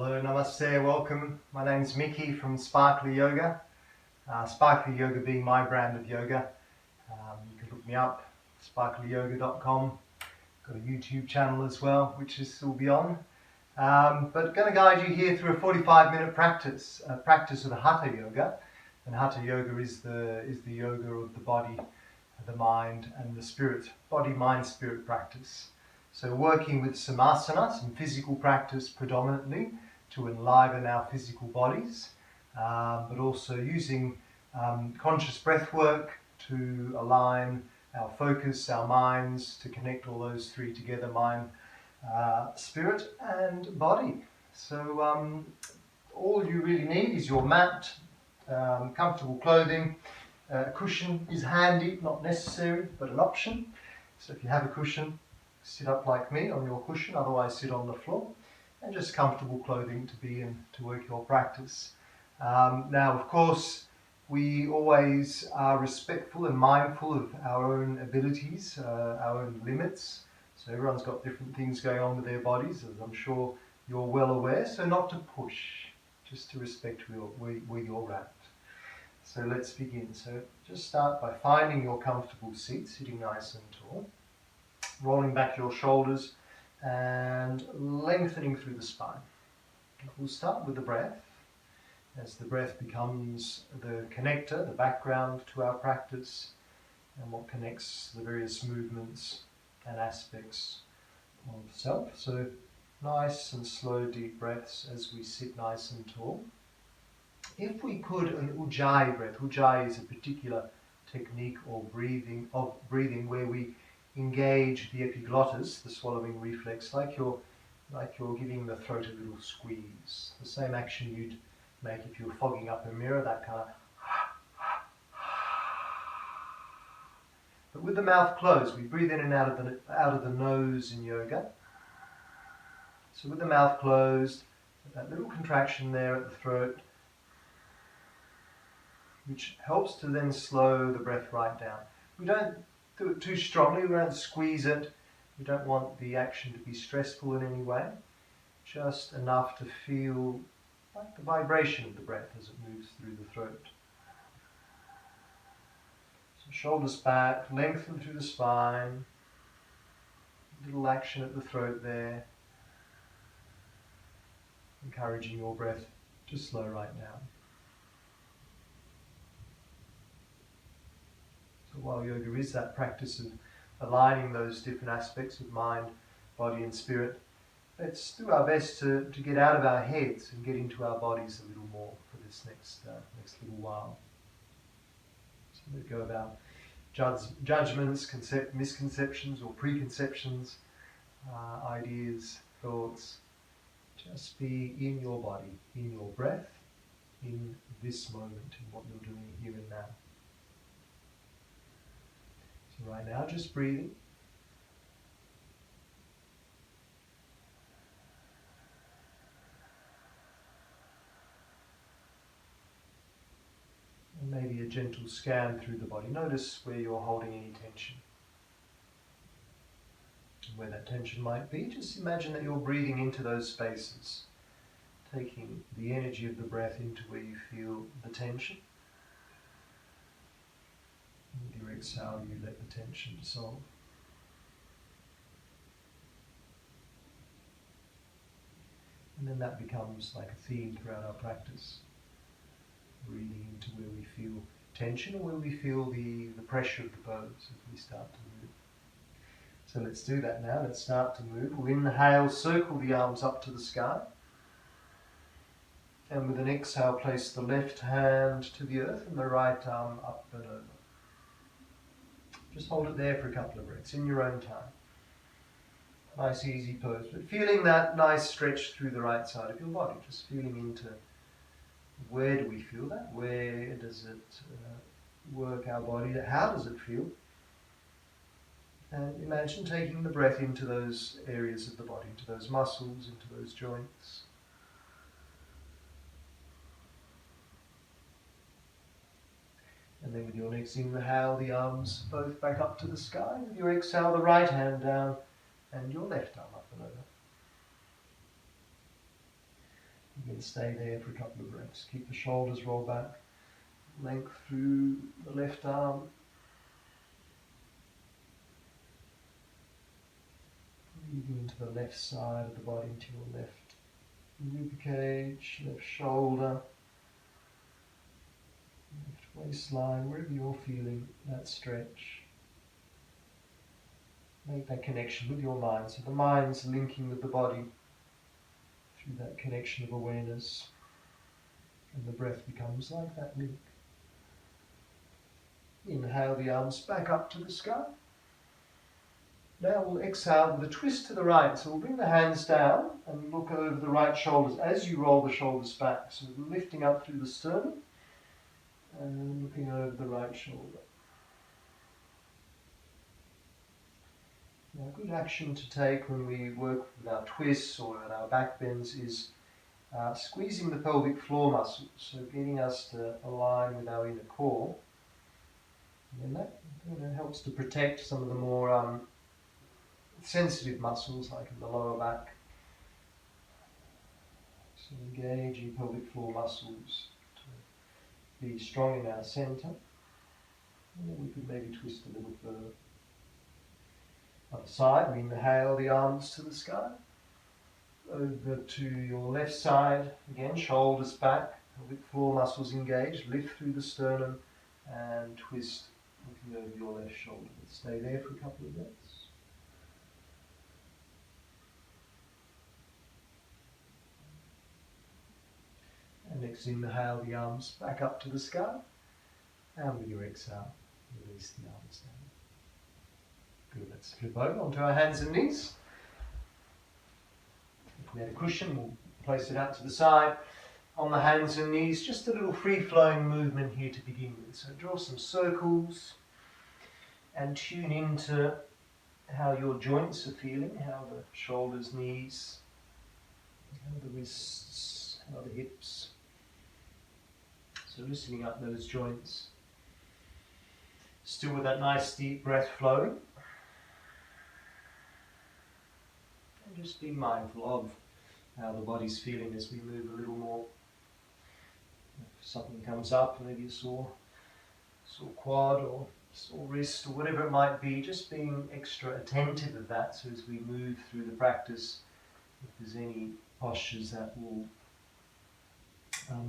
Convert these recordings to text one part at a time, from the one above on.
Hello, namaste, welcome. My name's Mickey from Sparkly Yoga. Sparkly Yoga being my brand of yoga. You can look me up, sparklyyoga.com. Got a YouTube channel as well, which is still be on. But going to guide you here through a 45-minute practice of Hatha Yoga. And Hatha Yoga is the yoga of the body, the mind, and the spirit. Body, mind, spirit practice. So working with some asana, some physical practice predominantly to enliven our physical bodies, but also using conscious breath work to align our focus, our minds, to connect all those three together, mind, spirit and body. So all you really need is your mat, comfortable clothing. A cushion is handy, not necessary, but an option. So if you have a cushion, sit up like me on your cushion, otherwise sit on the floor, and just comfortable clothing to be in to work your practice. Now, of course, we always are respectful and mindful of our own abilities, our own limits. So everyone's got different things going on with their bodies, as I'm sure you're well aware. So not to push, just to respect where you're at. So let's begin. So just start by finding your comfortable seat, sitting nice and tall. Rolling back your shoulders and lengthening through the spine. We'll start with the breath, as the breath becomes the connector, the background to our practice, and what connects the various movements and aspects of self. So nice and slow deep breaths as we sit nice and tall. If we could, an Ujjayi breath. Ujjayi is a particular technique or breathing where we engage the epiglottis, the swallowing reflex, like you're giving the throat a little squeeze. The same action you'd make if you were fogging up a mirror, that kind of. But with the mouth closed, we breathe in and out of the nose in yoga. So with the mouth closed, that little contraction there at the throat, which helps to then slow the breath right down. We don't do it too strongly, we don't squeeze it, we don't want the action to be stressful in any way, just enough to feel like the vibration of the breath as it moves through the throat. So shoulders back, lengthen through the spine, little action at the throat there, encouraging your breath to slow right down. So while yoga is that practice of aligning those different aspects of mind, body and spirit, let's do our best to get out of our heads and get into our bodies a little more for this next little while. So let go about judgments, misconceptions or preconceptions, ideas, thoughts. Just be in your body, in your breath, in this moment, in what you're doing here and now. So right now, just breathing. And maybe a gentle scan through the body. Notice where you're holding any tension. And where that tension might be, just imagine that you're breathing into those spaces, taking the energy of the breath into where you feel the tension. With your exhale, you let the tension dissolve. And then that becomes like a theme throughout our practice. Breathing into where we feel tension or where we feel the pressure of the pose as we start to move. So let's do that now. Let's start to move. We'll inhale, circle the arms up to the sky. And with an exhale, place the left hand to the earth and the right arm up and over. Just hold it there for a couple of breaths in your own time. Nice easy pose, but feeling that nice stretch through the right side of your body. Just feeling into where do we feel that? Where does it work our body? How does it feel? And imagine taking the breath into those areas of the body, into those muscles, into those joints. And then with your next inhale, the arms both back up to the sky. With your exhale, the right hand down and your left arm up and over. You can stay there for a couple of breaths. Keep the shoulders rolled back. Length through the left arm. Breathing into the left side of the body, into your left ribcage, left shoulder, left waistline, wherever you're feeling that stretch. Make that connection with your mind. So the mind's linking with the body through that connection of awareness. And the breath becomes like that link. Inhale the arms back up to the sky. Now we'll exhale with a twist to the right. So we'll bring the hands down and look over the right shoulders as you roll the shoulders back. So lifting up through the sternum and looking over the right shoulder. Now, a good action to take when we work with our twists or our back bends is squeezing the pelvic floor muscles, so getting us to align with our inner core. And that helps to protect some of the more sensitive muscles, like in the lower back. So engaging pelvic floor muscles to be strong in our centre. And then we could maybe twist a little further. Other side, we inhale the arms to the sky. Over to your left side, again, shoulders back, pelvic floor muscles engaged, lift through the sternum and twist, looking over your left shoulder. Stay there for a couple of breaths. And next inhale the arms back up to the sky, and with your exhale, release the arms down. Good, let's flip over onto our hands and knees. If we had a cushion, we'll place it out to the side. On the hands and knees, just a little free-flowing movement here to begin with. So draw some circles and tune into how your joints are feeling, how the shoulders, knees, how the wrists, how the hips. So loosening up those joints. Still with that nice deep breath flowing. And just be mindful of how the body's feeling as we move a little more. If something comes up, maybe a sore quad or sore wrist or whatever it might be, just being extra attentive of that. So as we move through the practice, if there's any postures that will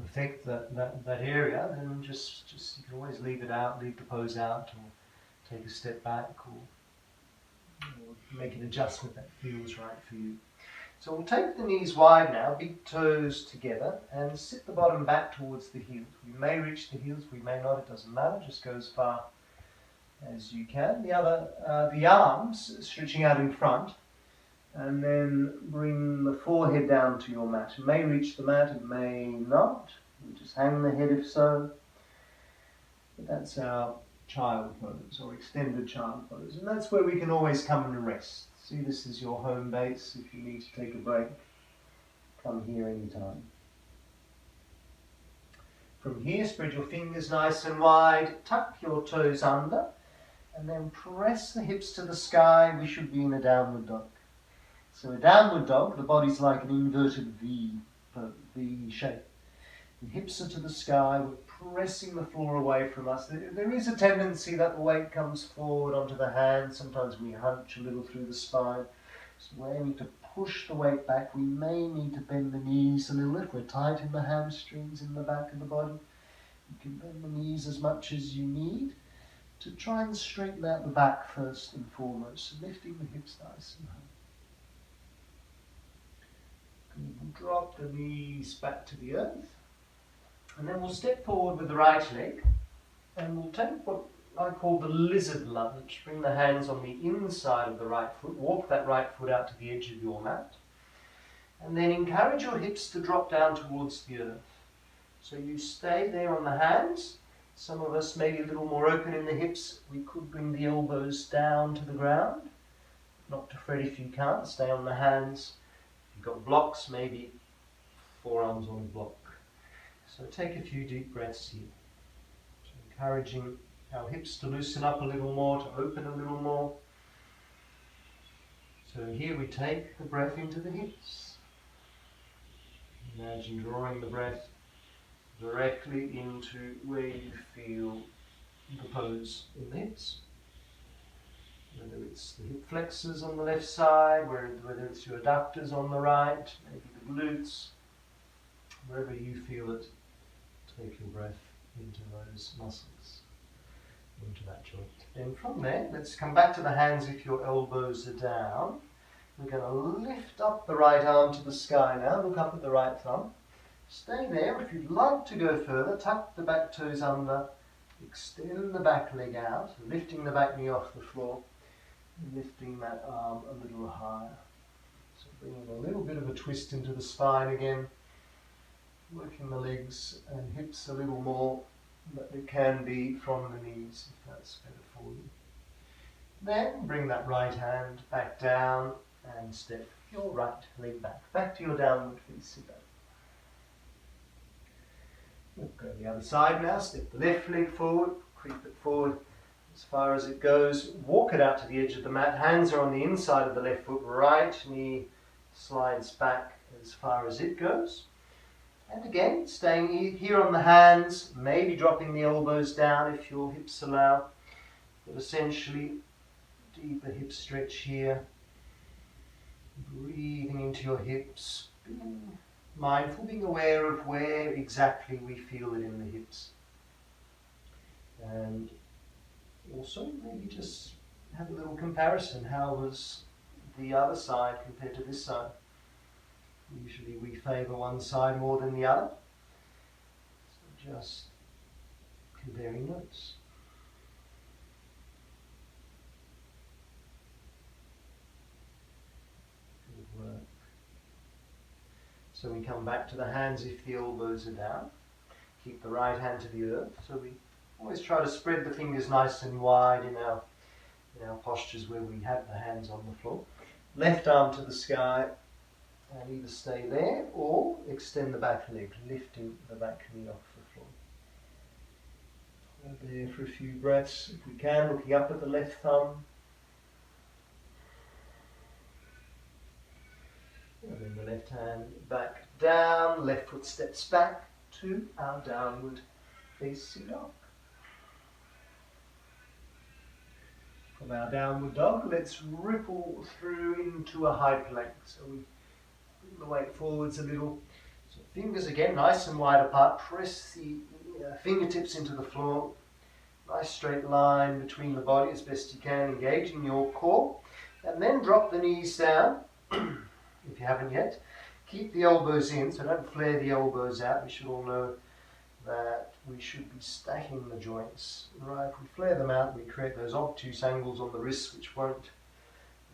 affect that area, then just you can always leave it out, leave the pose out, or take a step back, or make an adjustment that feels right for you. So we'll take the knees wide now, big toes together, and sit the bottom back towards the heels. We may reach the heels, we may not, it doesn't matter, just go as far as you can. The arms stretching out in front, and then bring the forehead down to your mat. It may reach the mat, it may not. You just hang the head if so. But that's our child pose, or extended child pose. And that's where we can always come and rest. See this is your home base. If you need to take a break, come here anytime. From here, spread your fingers nice and wide, tuck your toes under, and then press the hips to the sky. We should be in a downward dog. So a downward dog, the body's like an inverted V shape. The hips are to the sky, we're pressing the floor away from us. There is a tendency that the weight comes forward onto the hands. Sometimes we hunch a little through the spine. So we're aiming to push the weight back. We may need to bend the knees a little if we're tight in the hamstrings, in the back of the body. You can bend the knees as much as you need to try and straighten out the back first and foremost. So lifting the hips nice and high. We'll drop the knees back to the earth. And then we'll step forward with the right leg, and we'll take what I call the lizard lunge. Bring the hands on the inside of the right foot, walk that right foot out to the edge of your mat, and then encourage your hips to drop down towards the earth. So you stay there on the hands. Some of us may be a little more open in the hips. We could bring the elbows down to the ground. Not to fret if you can't. Stay on the hands. If you've got blocks, maybe forearms on a block. So take a few deep breaths here. So encouraging our hips to loosen up a little more, to open a little more. So here we take the breath into the hips. Imagine drawing the breath directly into where you feel the pose in the hips. Whether it's the hip flexors on the left side, whether it's your adductors on the right, maybe the glutes, wherever you feel it, take your breath into those muscles, into that joint. Then from there, let's come back to the hands if your elbows are down. We're going to lift up the right arm to the sky now, look up at the right thumb. Stay there. If you'd like to go further, tuck the back toes under, extend the back leg out, lifting the back knee off the floor, and lifting that arm a little higher. So bringing a little bit of a twist into the spine again, working the legs and hips a little more, but it can be from the knees if that's better for you. Then bring that right hand back down and step your right leg back to your downward facing dog. We'll go the other side now, step the left leg forward, creep it forward as far as it goes, walk it out to the edge of the mat, hands are on the inside of the left foot, right knee slides back as far as it goes. And again, staying here on the hands, maybe dropping the elbows down if your hips allow, but essentially deeper hip stretch here, breathing into your hips, being mindful, being aware of where exactly we feel it in the hips. And also maybe just have a little comparison. How was the other side compared to this side? Usually we favour one side more than the other. So just comparing notes. Good work. So we come back to the hands if the elbows are down. Keep the right hand to the earth. So we always try to spread the fingers nice and wide in our postures where we have the hands on the floor. Left arm to the sky, and either stay there or extend the back leg, lifting the back knee off the floor. Hold there for a few breaths, if we can, looking up at the left thumb. And then the left hand back down, left foot steps back to our downward facing dog. From our downward dog, let's ripple through into a high plank. So we bring the weight forwards a little. So fingers again nice and wide apart. Press the fingertips into the floor. Nice straight line between the body as best you can, engaging your core. And then drop the knees down, if you haven't yet. Keep the elbows in, so don't flare the elbows out. We should all know that we should be stacking the joints. Right, if we flare them out, we create those obtuse angles on the wrists, which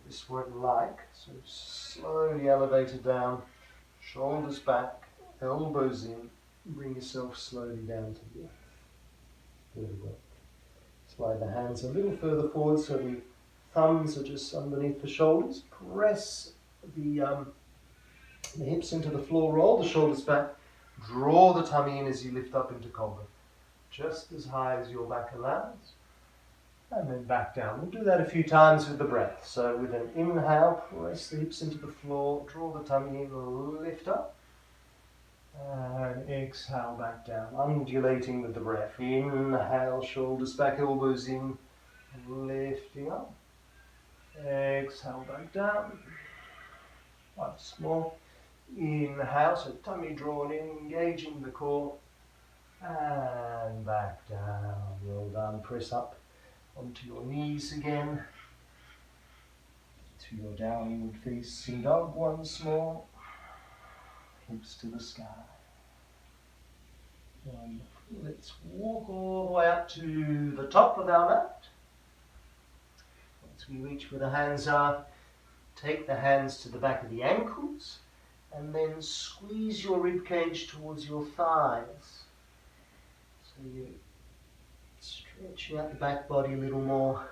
this won't like. So slowly elevate it down, shoulders back, elbows in, bring yourself slowly down to the earth. Good work. Slide the hands a little further forward so the thumbs are just underneath the shoulders. Press the hips into the floor, roll the shoulders back, draw the tummy in as you lift up into cobra, just as high as your back allows, and then back down. We'll do that a few times with the breath. So with an inhale, press the hips into the floor, draw the tummy in, lift up, and exhale back down, undulating with the breath. Inhale, shoulders back, elbows in, lifting up, exhale back down. Once more. Inhale, so tummy drawn in, engaging the core, and back down. Well done. Press up onto your knees again, to your downward facing dog once more. Hips to the sky. Wonderful. Let's walk all the way up to the top of our mat. Once we reach where the hands are, take the hands to the back of the ankles, and then squeeze your rib cage towards your thighs. So you're stretching out the back body a little more,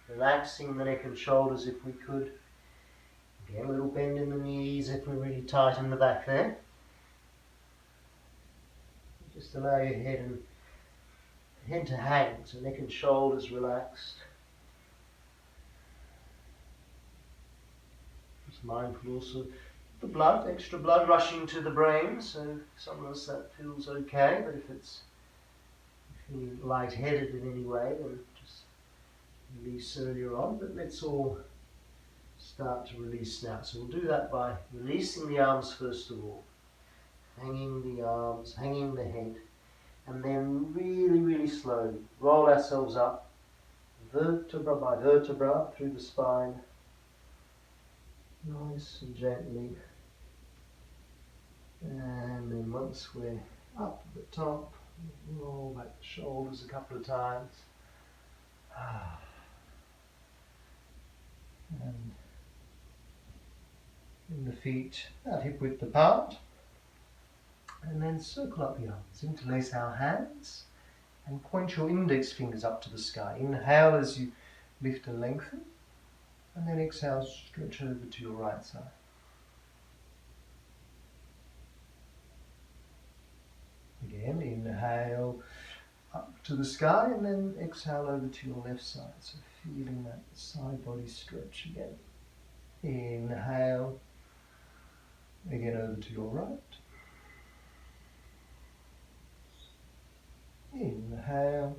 relaxing the neck and shoulders if we could. Again, a little bend in the knees if we really tighten the back there. Just allow your head to hang, so neck and shoulders relaxed. Just mindful also the blood, extra blood rushing to the brain, so some of us that feels okay, but if it's feeling lightheaded in any way, then just release earlier on. But let's all start to release now. So we'll do that by releasing the arms first of all, hanging the arms, hanging the head, and then really, really slowly roll ourselves up, vertebra by vertebra through the spine, nice and gently. And then once we're up at the top, roll back the shoulders a couple of times. And in the feet at hip width apart. And then circle up the arms, interlace our hands and point your index fingers up to the sky. Inhale as you lift and lengthen, and then exhale, stretch over to your right side. Again, inhale up to the sky and then exhale over to your left side. So feeling that side body stretch again. Inhale, again over to your right. Inhale,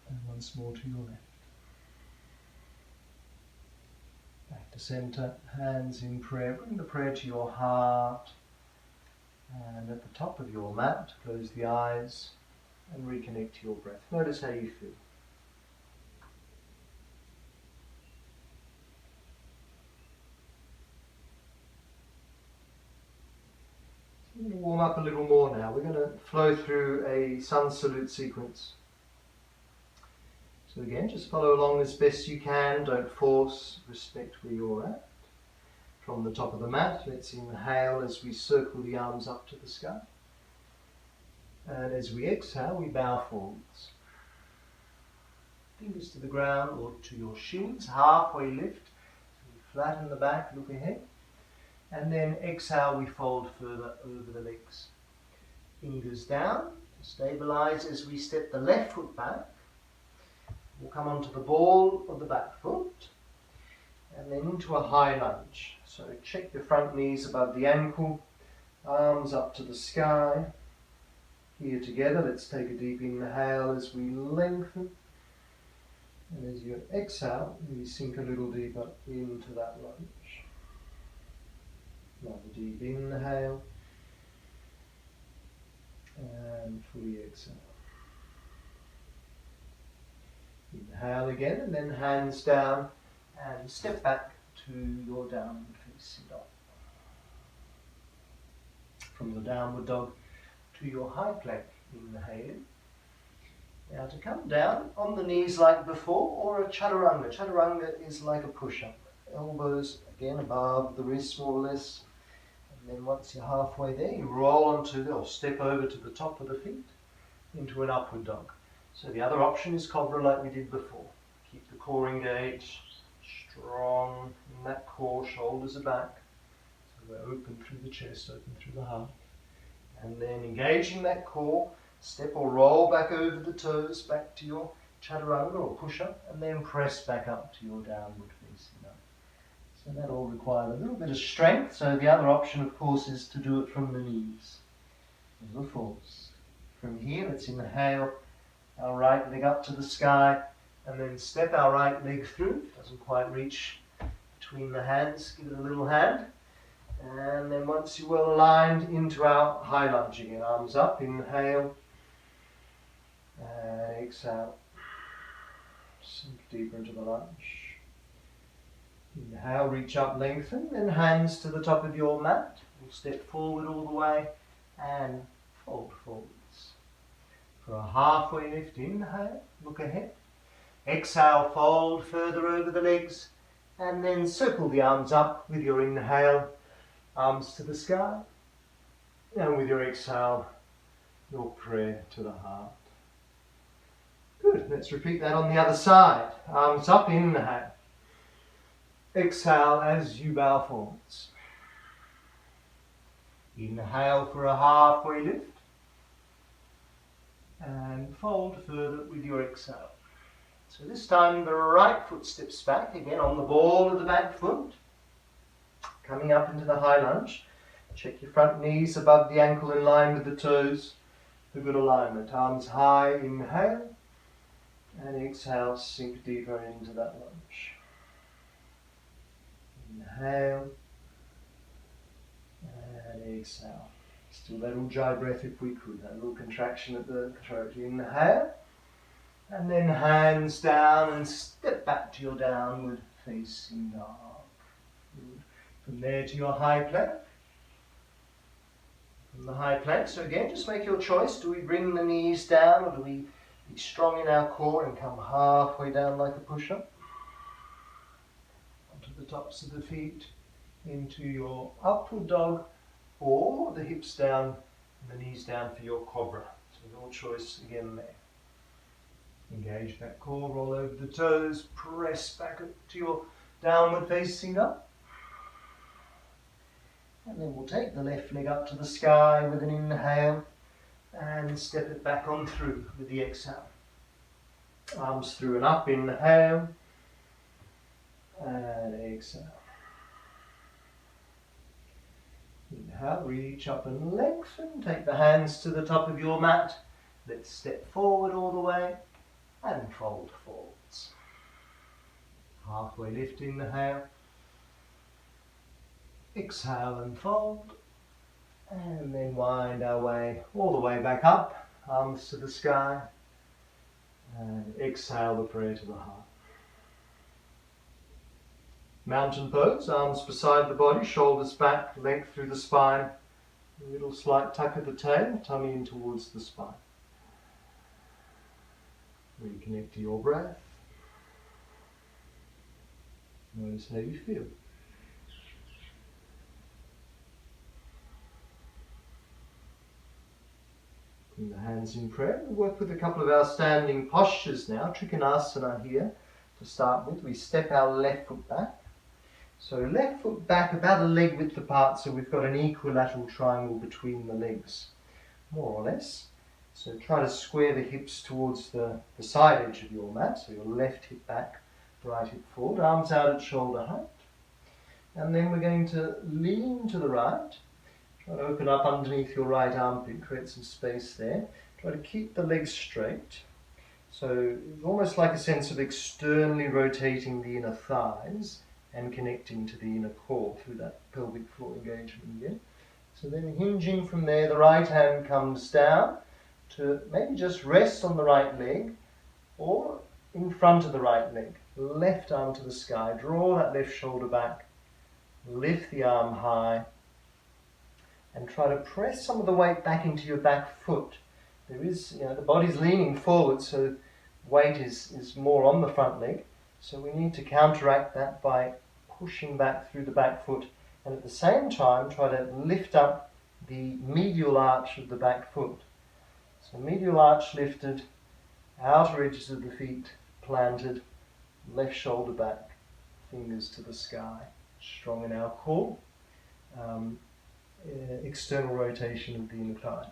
and once more to your left. Back to center, hands in prayer. Bring the prayer to your heart. And at the top of your mat, close the eyes and reconnect to your breath. Notice how you feel. We're going to warm up a little more now. We're going to flow through a sun salute sequence. So again, just follow along as best you can. Don't force, respect where you're at. From the top of the mat, let's inhale as we circle the arms up to the sky. And as we exhale, we bow forwards. Fingers to the ground or to your shins, halfway lift. So we flatten the back, look ahead. And then exhale, we fold further over the legs. Fingers down, stabilize as we step the left foot back. We'll come onto the ball of the back foot. And then into a high lunge. So check your front knees above the ankle, arms up to the sky. Here together, let's take a deep inhale as we lengthen. And as you exhale, you sink a little deeper into that lunge. Another deep inhale. And fully exhale. Inhale again, and then hands down. And step back to your downward facing dog. From your downward dog to your high plank, inhaling. Now to come down on the knees like before, or a chaturanga. Chaturanga is like a push-up. Elbows again above the wrists more or less. And then once you're halfway there, you roll onto or step over to the top of the feet into an upward dog. So the other option is cobra like we did before. Keep the core engaged. Strong in that core, shoulders are back. So we're open through the chest, open through the heart. And then engaging that core, step or roll back over the toes, back to your chaturanga or push-up, and then press back up to your downward facing dog. So that all requires a little bit of strength. So the other option, of course, is to do it from the knees. As a force. From here, let's inhale our right leg up to the sky. And then step our right leg through. Doesn't quite reach between the hands. Give it a little hand. And then once you're well aligned, into our high lunge again. Arms up. Inhale. And exhale. Sink deeper into the lunge. Inhale, reach up, lengthen. Then hands to the top of your mat. We'll step forward all the way. And fold forwards. For a halfway lift, inhale. Look ahead. Exhale, fold further over the legs, and then circle the arms up with your inhale, arms to the sky, and with your exhale, your prayer to the heart. Good, let's repeat that on the other side. Arms up, inhale. Exhale as you bow forwards. Inhale for a halfway lift, and fold further with your exhale. So this time the right foot steps back, again on the ball of the back foot. Coming up into the high lunge. Check your front knees above the ankle in line with the toes for good alignment. Arms high, inhale, and exhale, sink deeper into that lunge. Inhale, and exhale. Still that Ujjayi breath if we could, that little contraction at the throat. Inhale, and then hands down and step back to your downward facing dog. Good. From there to your high plank. From the high plank, so again, just make your choice. Do we bring the knees down, or do we be strong in our core and come halfway down like a push-up? Onto the tops of the feet, into your upward dog, or the hips down and the knees down for your cobra. So your choice again there. Engage that core, roll over the toes, press back to your downward facing dog. And then we'll take the left leg up to the sky with an inhale and step it back on through with the exhale. Arms through and up, inhale and exhale. Inhale, reach up and lengthen. Take the hands to the top of your mat. Let's step forward all the way and fold forwards. Halfway lift, inhale. Exhale and fold, and then wind our way all the way back up, arms to the sky, and exhale the prayer to the heart. Mountain pose, arms beside the body, shoulders back, length through the spine, a little slight tuck of the tail, tummy in towards the spine. Reconnect to your breath. Notice how you feel. Bring the hands in prayer. We'll work with a couple of our standing postures now. Trikonasana here to start with. We step our left foot back. So left foot back about a leg width apart, so we've got an equilateral triangle between the legs, more or less. So try to square the hips towards the side edge of your mat. So your left hip back, right hip forward, arms out at shoulder height. And then we're going to lean to the right. Try to open up underneath your right armpit, create some space there. Try to keep the legs straight. So it's almost like a sense of externally rotating the inner thighs and connecting to the inner core through that pelvic floor engagement again. So then hinging from there, the right hand comes down to maybe just rest on the right leg or in front of the right leg. Left arm to the sky, draw that left shoulder back, lift the arm high, and try to press some of the weight back into your back foot. There is, the body's leaning forward, so weight is more on the front leg. So we need to counteract that by pushing back through the back foot, and at the same time try to lift up the medial arch of the back foot. So medial arch lifted, outer edges of the feet planted, left shoulder back, fingers to the sky. Strong in our core. External rotation of the inner thighs,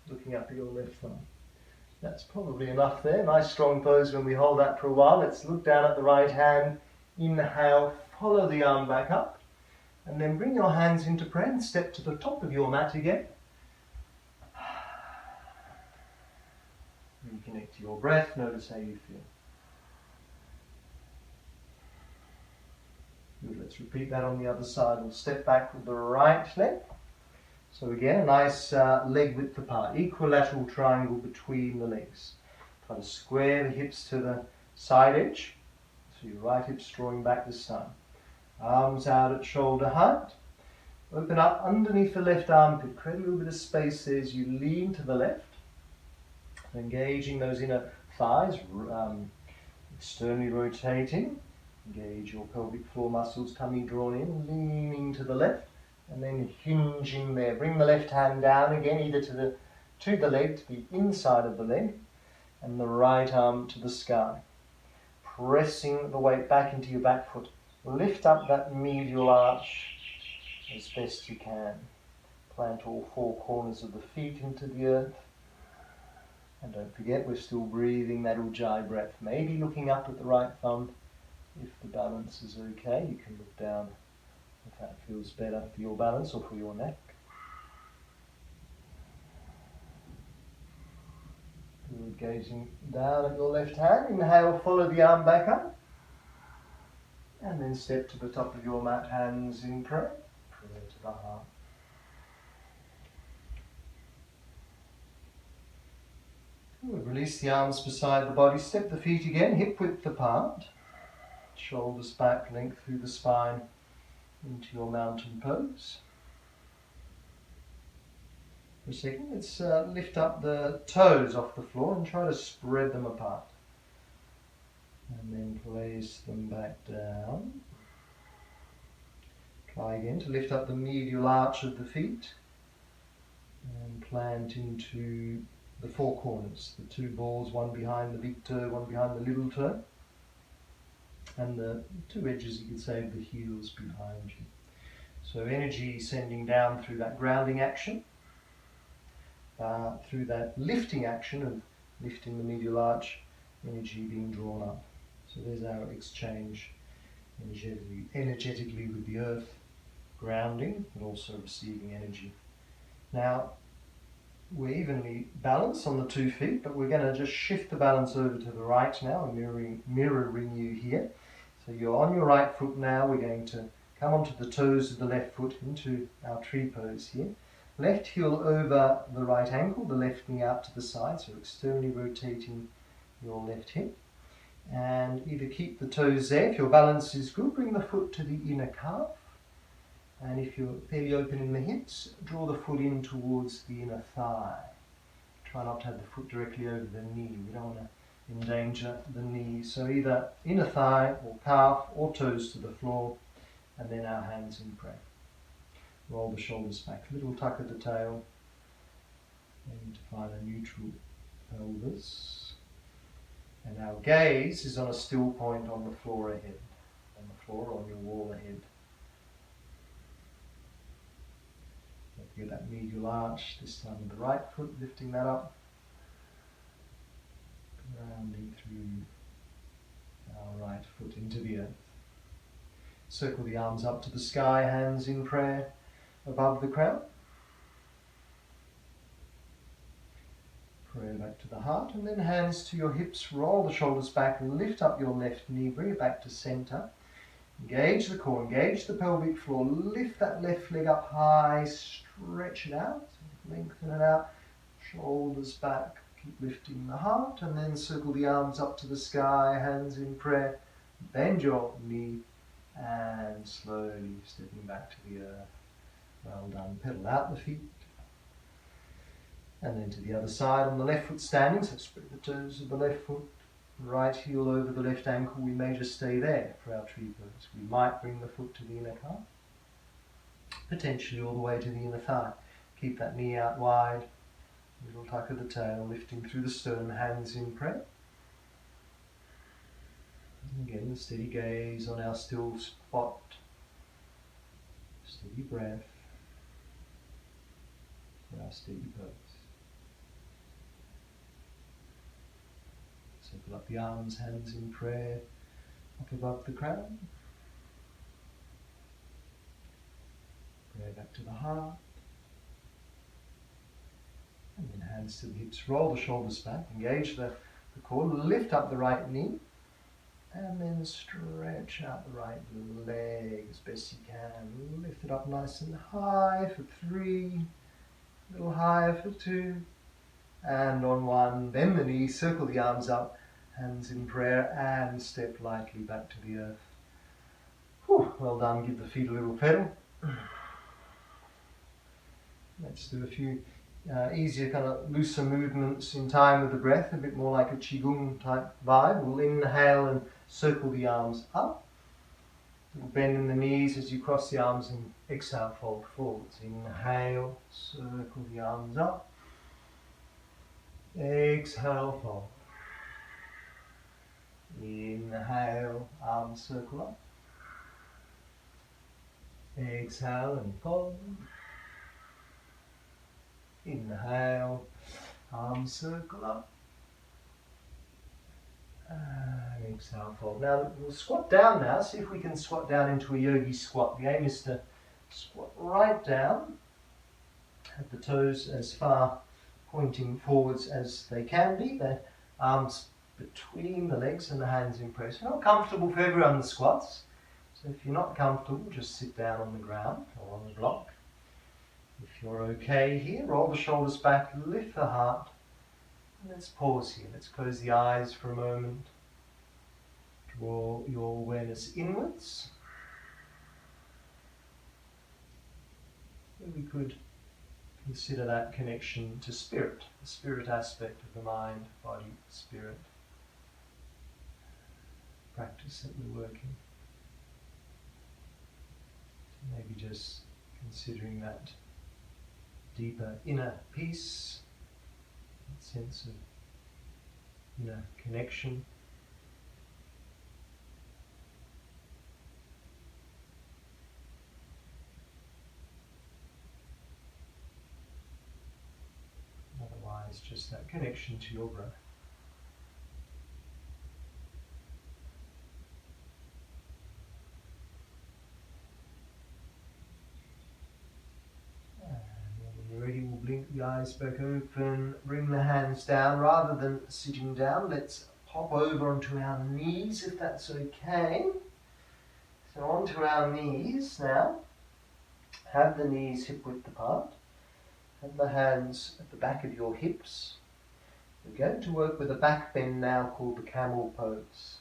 looking up at your left thumb. That's probably enough there. Nice strong pose when we hold that for a while. Let's look down at the right hand. Inhale, follow the arm back up, and then bring your hands into prayer and step to the top of your mat again. Reconnect to your breath. Notice how you feel. Good. Let's repeat that on the other side. We'll step back with the right leg. So again, a nice leg width apart, equilateral triangle between the legs. Try to square the hips to the side edge. So your right hip's drawing back this time. Arms out at shoulder height. Open up underneath the left armpit. Create a little bit of space there as you lean to the left. Engaging those inner thighs, externally rotating. Engage your pelvic floor muscles, tummy drawn in, leaning to the left, and then hinging there. Bring the left hand down again, either to the leg, to the inside of the leg, and the right arm to the sky. Pressing the weight back into your back foot. Lift up that medial arch as best you can. Plant all four corners of the feet into the earth. And don't forget, we're still breathing that Ujjayi breath. Maybe looking up at the right thumb. If the balance is okay, you can look down if that feels better for your balance or for your neck. Good, gazing down at your left hand. Inhale, follow the arm back up. And then step to the top of your mat, hands in prayer. Prayer to the heart. Good. Release the arms beside the body. Step the feet again, hip width apart. Shoulders back, length through the spine into your mountain pose. For a second, let's lift up the toes off the floor and try to spread them apart. And then place them back down. Try again to lift up the medial arch of the feet and plant into the four corners. The two balls, one behind the big toe, one behind the little toe. And the two edges, you could say, of the heels behind you. So energy sending down through that grounding action, through that lifting action of lifting the medial arch, energy being drawn up. So there's our exchange energetically with the earth, grounding, but also receiving energy. Now, we're evenly balanced on the 2 feet, but we're going to just shift the balance over to the right now, and mirroring you here. So you're on your right foot now. We're going to come onto the toes of the left foot into our tree pose here. Left heel over the right ankle, the left knee out to the side, so externally rotating your left hip. And either keep the toes there. If your balance is good, bring the foot to the inner calf. And if you're fairly open in the hips, draw the foot in towards the inner thigh. Try not to have the foot directly over the knee. We don't want to endanger the knee. So either inner thigh or calf or toes to the floor, and then our hands in prayer. Roll the shoulders back, little tuck at the tail, aim to find a neutral pelvis. And our gaze is on a still point on the floor ahead, on the floor or on your wall ahead. Get that medial arch, this time with the right foot, lifting that up, grounding through our right foot into the earth. Circle the arms up to the sky, hands in prayer above the crown. Prayer back to the heart, and then hands to your hips, roll the shoulders back and lift up your left knee, bring it back to center. Engage the core, engage the pelvic floor, lift that left leg up high, stretch it out, lengthen it out, shoulders back, keep lifting the heart, and then circle the arms up to the sky, hands in prayer, bend your knee, and slowly stepping back to the earth. Well done, pedal out the feet, and then to the other side on the left foot standing, so spread the toes of the left foot, right heel over the left ankle. We may just stay there for our tree pose. We might bring the foot to the inner calf, potentially all the way to the inner thigh. Keep that knee out wide, little tuck of the tail, lifting through the sternum, hands in prayer. And again, the steady gaze on our still spot, steady breath for our steady pose. Circle up the arms, hands in prayer, up above the crown. Prayer back to the heart. And then hands to the hips, roll the shoulders back, engage the core, lift up the right knee, and then stretch out the right leg as best you can. Lift it up nice and high for 3, a little higher for 2, and on 1, bend the knee, circle the arms up, hands in prayer, and step lightly back to the earth. Whew, well done, give the feet a little pedal. Let's do a few easier kind of looser movements in time with the breath, a bit more like a Qigong type vibe. We'll inhale and circle the arms up. Little bend in the knees as you cross the arms, and exhale, fold forwards. Inhale, circle the arms up. Exhale, fold. Inhale, arms circle up. Exhale and fold. Inhale, arms circle up. And exhale, fold. Now we'll squat down now. See if we can squat down into a yogi squat. The aim is to squat right down. Have the toes as far pointing forwards as they can be. The arms between the legs and the hands in prayer. So not comfortable for everyone in the squats. So if you're not comfortable, just sit down on the ground or on the block. If you're okay here, roll the shoulders back, lift the heart. And let's pause here. Let's close the eyes for a moment. Draw your awareness inwards. We could consider that connection to spirit, the spirit aspect of the mind, body, spirit practice that we're working. So maybe just considering that deeper inner peace, that sense of inner connection. Otherwise, just that connection to your breath. When you're ready, we'll blink the eyes back open, bring the hands down. Rather than sitting down, let's hop over onto our knees if that's okay. So onto our knees now. Have the knees hip width apart. Have the hands at the back of your hips. We're going to work with a back bend now called the camel pose.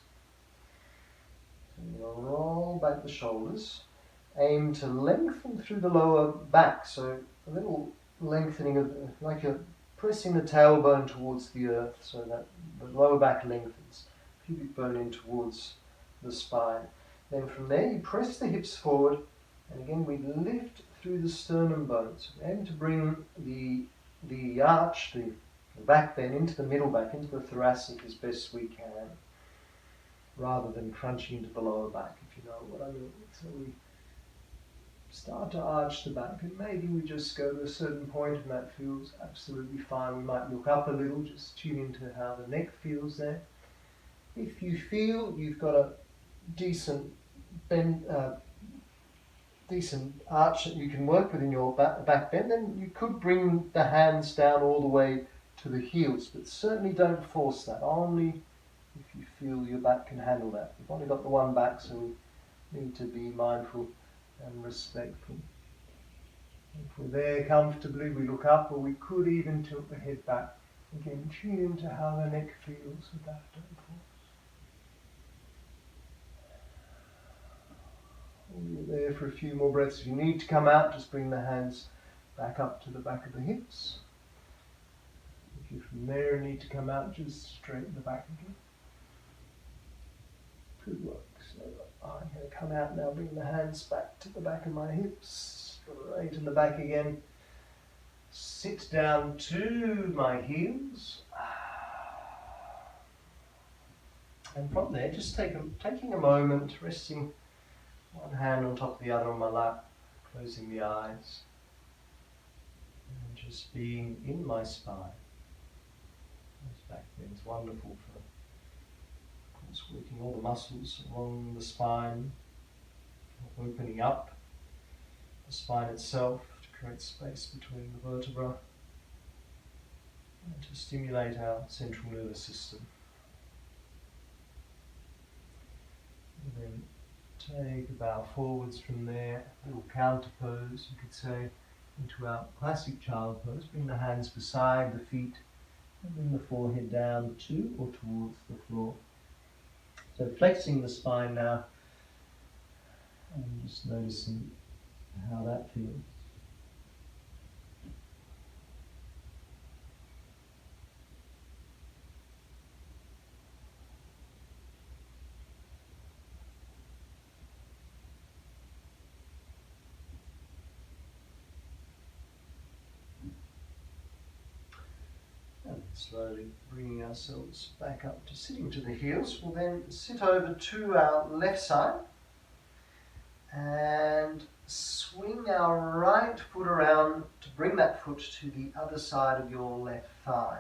So you're going to roll back the shoulders. Aim to lengthen through the lower back. So a little lengthening of, like you're pressing the tailbone towards the earth so that the lower back lengthens. Pubic bone in towards the spine. Then from there you press the hips forward, and again we lift through the sternum bones. We aim to bring the arch, the back bend into the middle back, into the thoracic as best we can, rather than crunching into the lower back, if you know what I mean. So we start to arch the back, and maybe we just go to a certain point and that feels absolutely fine. We might look up a little, just tune into how the neck feels there. If you feel you've got a decent bend, decent arch that you can work with in your back bend, then you could bring the hands down all the way to the heels, but certainly don't force that, only if you feel your back can handle that. We've only got the one back, so we need to be mindful and respectful. If we're there comfortably, we look up, or we could even tilt the head back. Again, tune into how the neck feels with that, don't force. You're there for a few more breaths. If you need to come out, just bring the hands back up to the back of the hips. If you're from there and need to come out, just straighten the back again. Good work. So I'm going to come out now, bring the hands back to the back of my hips, straight in the back again. Sit down to my heels. And from there, just taking a moment, resting one hand on top of the other on my lap, closing the eyes, and just being in my spine. This back bend's wonderful for, of course, working all the muscles along the spine, opening up the spine itself to create space between the vertebrae, and to stimulate our central nervous system. And then take a bow forwards from there, a little counter pose, you could say, into our classic child pose. Bring the hands beside the feet and bring the forehead down to or towards the floor. So flexing the spine now and just noticing how that feels. And slowly bringing ourselves back up to sitting to the heels. We'll then sit over to our left side and swing our right foot around to bring that foot to the other side of your left thigh.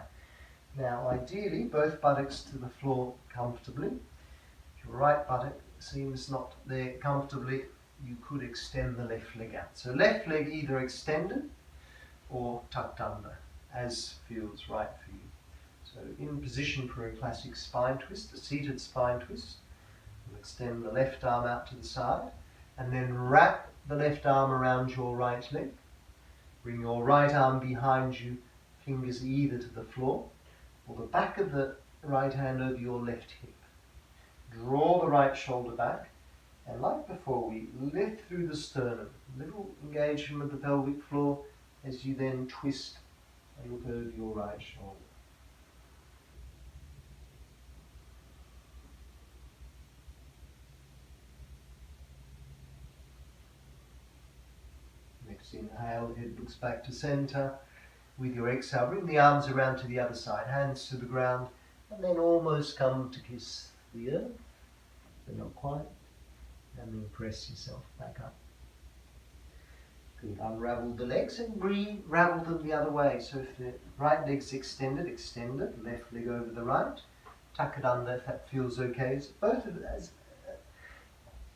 Now ideally both buttocks to the floor comfortably. If your right buttock seems not there comfortably, you could extend the left leg out. So left leg either extended or tucked under, as feels right for you. So in position for a classic spine twist, a seated spine twist, we'll extend the left arm out to the side and then wrap the left arm around your right leg. Bring your right arm behind you, fingers either to the floor or the back of the right hand over your left hip. Draw the right shoulder back, and like before, we lift through the sternum, little engagement with the pelvic floor as you then twist and look over your right shoulder. Next inhale, head looks back to center. With your exhale, bring the arms around to the other side, hands to the ground, and then almost come to kiss the earth, but not quite, and then press yourself back up. Good. Unravel the legs and re-ravel them the other way. So if the right leg's extended, extend it, left leg over the right, tuck it under if that feels okay. So both of it,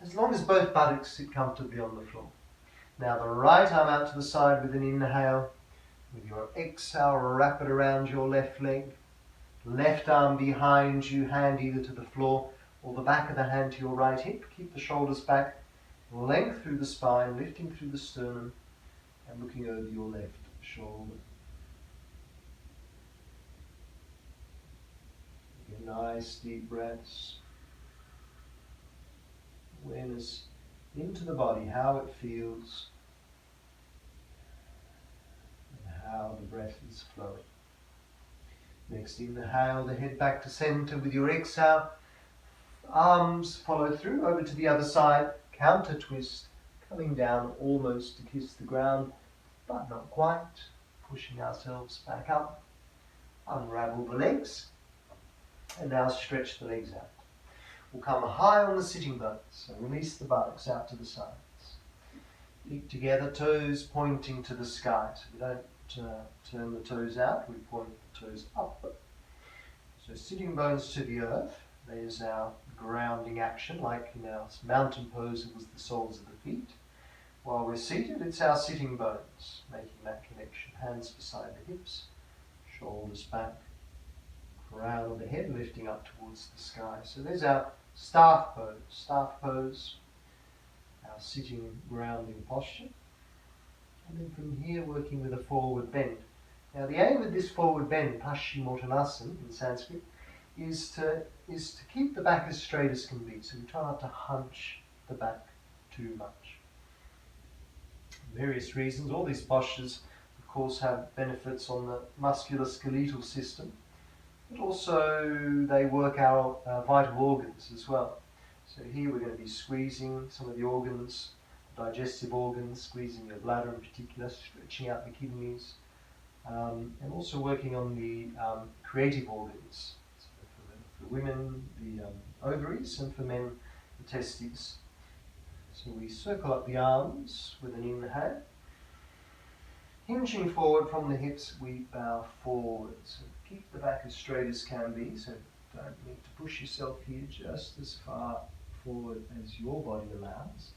as long as both buttocks sit comfortably on the floor. Now the right arm out to the side with an inhale. With your exhale, wrap it around your left leg. Left arm behind you, hand either to the floor or the back of the hand to your right hip. Keep the shoulders back, length through the spine, lifting through the sternum and looking over your left shoulder. Again, nice deep breaths. Awareness into the body, how it feels. How the breath is flowing. Next inhale, the head back to center with your exhale. Arms follow through over to the other side. Counter twist, coming down almost to kiss the ground, but not quite. Pushing ourselves back up. Unravel the legs. And now stretch the legs out. We'll come high on the sitting bones. So release the buttocks out to the sides. Feet together, toes pointing to the sky. So we don't turn the toes out, we point the toes up. So sitting bones to the earth, there's our grounding action, like in our mountain pose it was the soles of the feet. While we're seated, it's our sitting bones, making that connection. Hands beside the hips, shoulders back, crown of the head lifting up towards the sky. So there's our staff pose, our sitting grounding posture. And then from here, working with a forward bend. Now the aim of this forward bend, Paschimottanasana in Sanskrit, is to keep the back as straight as can be. So we try not to hunch the back too much. Various reasons, all these postures of course have benefits on the musculoskeletal system, but also they work our vital organs as well. So here we're going to be squeezing some of the organs, digestive organs, squeezing your bladder in particular, stretching out the kidneys, and also working on the creative organs. So for women, the ovaries, and for men, the testes. So we circle up the arms with an inhale. Hinging forward from the hips, we bow forward. So keep the back as straight as can be, so don't need to push yourself here, just as far forward as your body allows.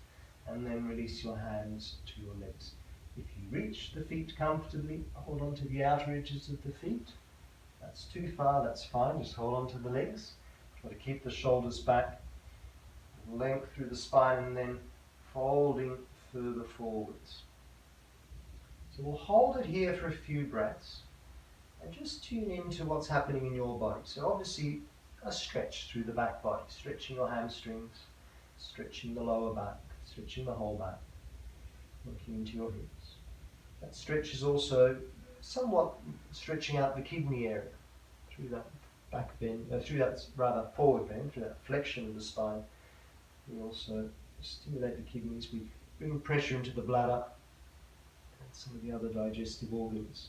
And then release your hands to your legs. If you reach the feet comfortably, hold on to the outer edges of the feet. If that's too far, that's fine, just hold on to the legs. Try to keep the shoulders back, length through the spine, and then folding further forwards. So we'll hold it here for a few breaths and just tune into what's happening in your body. So obviously a stretch through the back body, stretching your hamstrings, stretching the lower back, stretching the whole back, looking into your hips. That stretch is also somewhat stretching out the kidney area through that back bend, through that rather forward bend, through that flexion of the spine. We also stimulate the kidneys. We bring pressure into the bladder and some of the other digestive organs.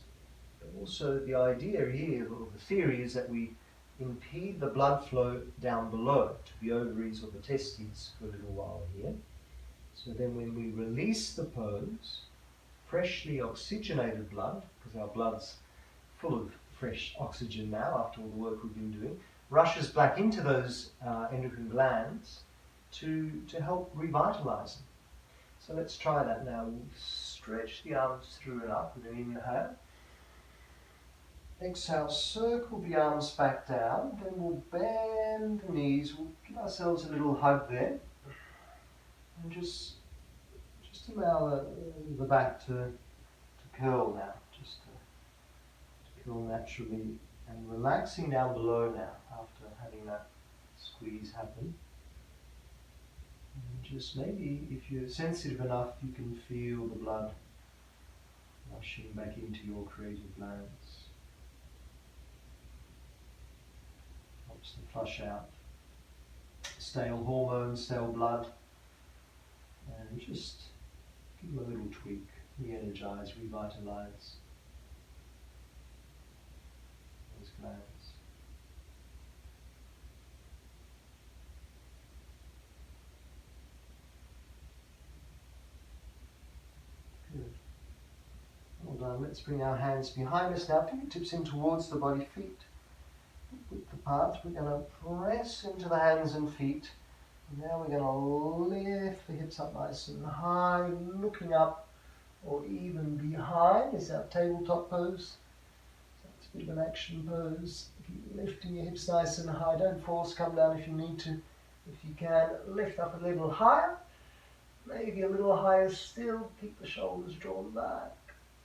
But also the idea here, or the theory, is that we impede the blood flow down below to the ovaries or the testes for a little while here. So then when we release the pose, freshly oxygenated blood, because our blood's full of fresh oxygen now after all the work we've been doing, rushes back into those endocrine glands to help revitalize them. So let's try that now. We'll stretch the arms through and up with an inhale. Exhale, circle the arms back down, then we'll bend the knees, we'll give ourselves a little hug there, and just allow the back to curl now, just to curl naturally, and relaxing down below now after having that squeeze happen. And just maybe, if you're sensitive enough, you can feel the blood rushing back into your creative glands. Helps to flush out stale hormones, stale blood, and just give them a little tweak, re-energize, revitalize those glands. Good. Well done. Let's bring our hands behind us now, fingertips in towards the body, feet width apart. We're going to press into the hands and feet. Now we're going to lift the hips up nice and high, looking up or even behind is our tabletop pose. So it's a bit of an action pose. Keep lifting your hips nice and high. Don't force, come down if you need to. If you can, lift up a little higher. Maybe a little higher still. Keep the shoulders drawn back.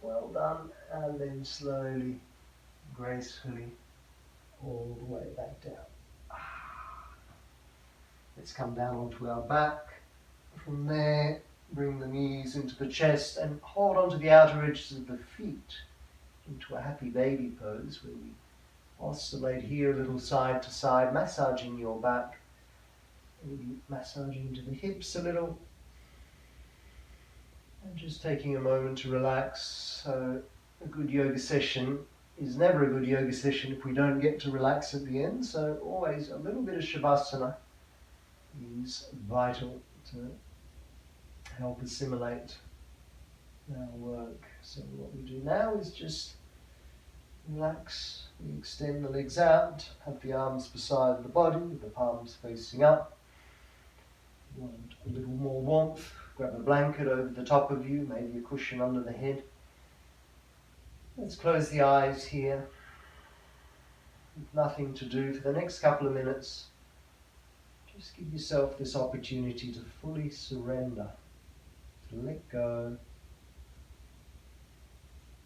Well done. And then slowly, gracefully, all the way back down. Let's come down onto our back. From there, bring the knees into the chest and hold onto the outer edges of the feet into a happy baby pose where we oscillate here a little side to side, massaging your back, maybe massaging into the hips a little, and just taking a moment to relax. So a good yoga session is never a good yoga session if we don't get to relax at the end, so always a little bit of Shavasana is vital to help assimilate our work. So what we do now is just relax. We extend the legs out, have the arms beside the body with the palms facing up. You want a little more warmth, grab a blanket over the top of you, maybe a cushion under the head. Let's close the eyes here. With nothing to do for the next couple of minutes. Just give yourself this opportunity to fully surrender, to let go,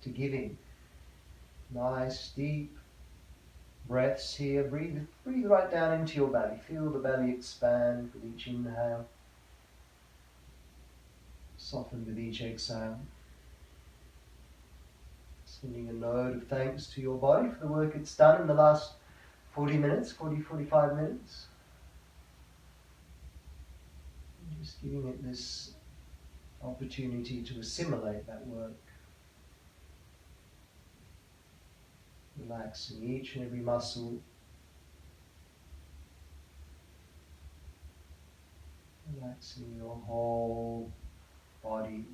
to give in. Nice deep breaths here. Breathe right down into your belly. Feel the belly expand with each inhale. Soften with each exhale. Sending a note of thanks to your body for the work it's done in the last 40 minutes, 45 minutes. Just giving it this opportunity to assimilate that work. Relaxing each and every muscle. Relaxing your whole body.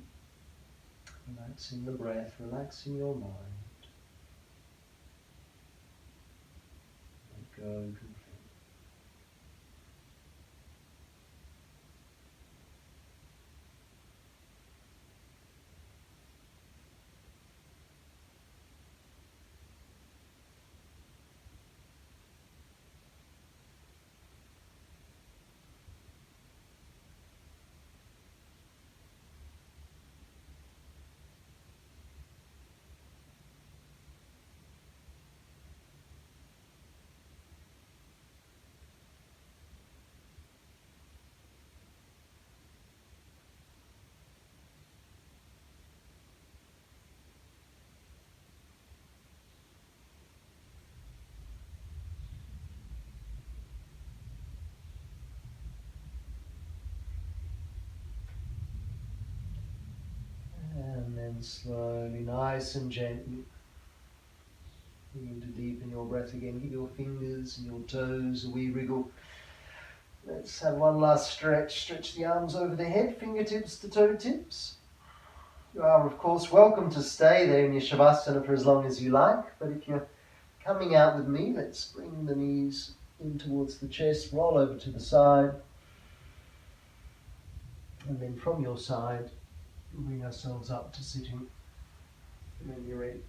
Relaxing the breath, relaxing your mind. Let go completely. And then slowly, nice and gently, begin to deepen your breath again. Give your fingers and your toes a wee wriggle. Let's have one last stretch. Stretch the arms over the head, fingertips to toe tips. You are, of course, welcome to stay there in your Shavasana for as long as you like, but if you're Coming out with me, let's bring the knees in towards the chest, roll over to the side, and then from your side, we'll bring ourselves up to sitting when you're ready.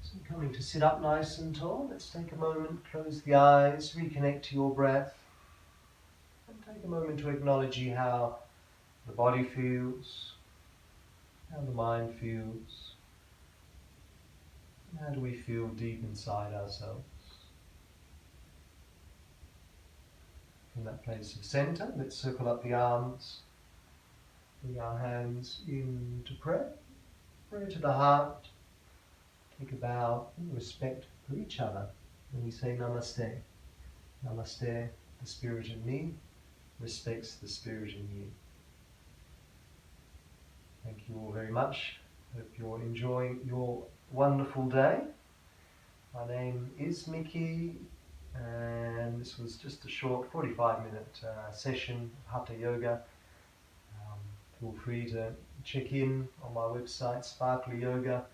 So coming to sit up nice and tall, let's take a moment, close the eyes, reconnect to your breath, and take a moment to acknowledge how the body feels, how the mind feels, and how do we feel deep inside ourselves. From that place of center, let's circle up the arms, bring our hands in to pray, pray to the heart, take a bow in respect for each other, and we say Namaste. Namaste, the spirit in me respects the spirit in you. Thank you all very much. Hope you're enjoying your wonderful day. My name is Mickey, and this was just a short 45-minute session of Hatha Yoga. Feel free to check in on my website, Sparkly Yoga.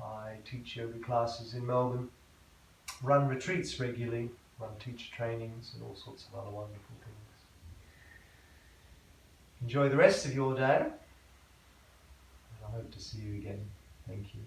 I teach yoga classes in Melbourne, run retreats regularly, run teacher trainings and all sorts of other wonderful things. Enjoy the rest of your day, and I hope to see you again. Thank you.